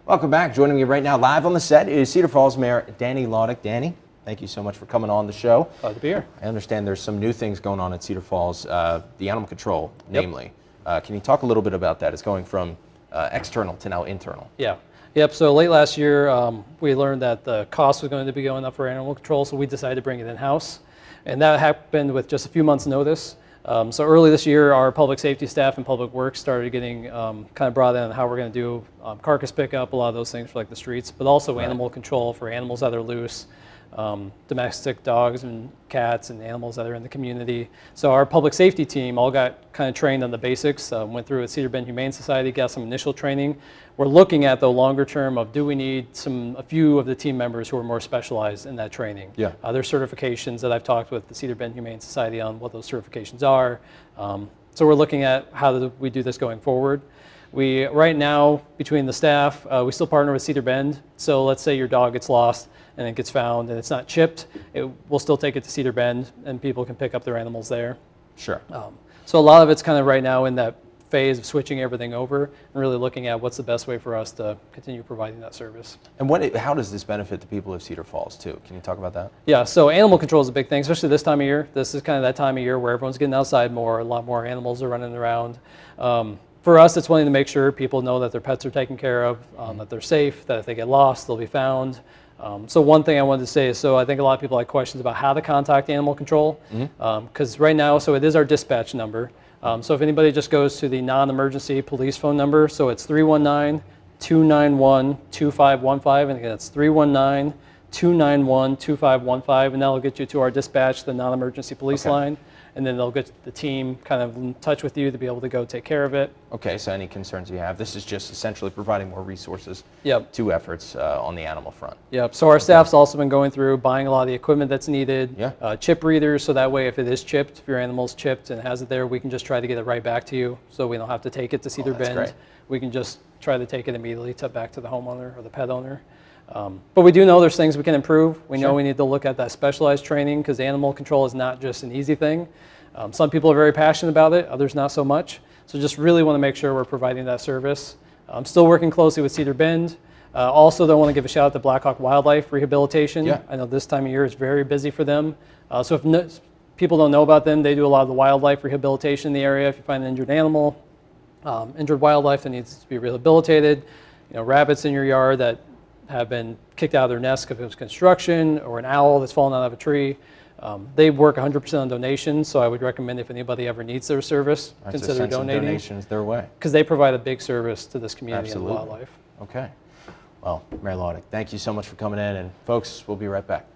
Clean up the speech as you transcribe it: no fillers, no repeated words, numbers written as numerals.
Welcome back. Joining me right now live on the set is Cedar Falls Mayor Danny Laudick. Danny, thank you so much for coming on the show. Glad to be here. I understand there's some new things going on at Cedar Falls, the animal control, namely. Can you talk a little bit about that? It's going from external to now internal. Yeah. Yep. So late last year, we learned that the cost was going to be going up for animal control, so we decided to bring it in-house. And that happened with just a few months' notice. So early this year, our public safety staff and public works started getting kind of brought in on how we're going to do carcass pickup, a lot of those things for like the streets, but also animal control for animals that are loose, domestic dogs and cats and animals that are in the community. So our public safety team all got kind of trained on the basics, went through at Cedar Bend Humane Society, got some initial training. We're looking at the longer term of do we need a few of the team members who are more specialized in that training. Yeah. There's certifications that I've talked with the Cedar Bend Humane Society on what those certifications are. So we're looking at how do we do this going forward. We, right now, between the staff, we still partner with Cedar Bend. So let's say your dog gets lost and it gets found and it's not chipped, we'll still take it to Cedar Bend and people can pick up their animals there. Sure. So a lot of it's kind of right now in that phase of switching everything over and really looking at what's the best way for us to continue providing that service. And how does this benefit the people of Cedar Falls too? Can you talk about that? Yeah, so animal control is a big thing, especially this time of year. This is kind of that time of year where everyone's getting outside more, a lot more animals are running around. For us, it's wanting to make sure people know that their pets are taken care of, that they're safe, that if they get lost, they'll be found. So one thing I wanted to say is, so I think a lot of people have questions about how to contact animal control, because right now, so it is our dispatch number. So if anybody just goes to the non-emergency police phone number, so it's 319-291-2515, and again, it's 319-291-2515, and that'll get you to our dispatch, the non-emergency police line, and then they'll get the team kind of in touch with you to be able to go take care of it. Okay, so any concerns you have, this is just essentially providing more resources to efforts on the animal front. Yep, so our staff's also been going through buying a lot of the equipment that's needed, chip readers, so that way if it is chipped, if your animal's chipped and has it there, we can just try to get it right back to you, so we don't have to take it to Cedar Bend. Great. We can just try to take it immediately back to the homeowner or the pet owner. But we do know there's things we can improve. We know we need to look at that specialized training because animal control is not just an easy thing. Some people are very passionate about it, others not so much. So just really want to make sure we're providing that service. I'm still working closely with Cedar Bend. Also, though, I want to give a shout out to Blackhawk Wildlife Rehabilitation. I know this time of year is very busy for them. So if people don't know about them, they do a lot of the wildlife rehabilitation in the area. If you find an injured animal, injured wildlife that needs to be rehabilitated, rabbits in your yard that have been kicked out of their nest because it was construction, or an owl that's fallen out of a tree. They work 100% on donations, so I would recommend if anybody ever needs their service, consider donating. Donations their way. Because they provide a big service to this community and wildlife. Okay. Well, Mayor Laudick, thank you so much for coming in, and folks, we'll be right back.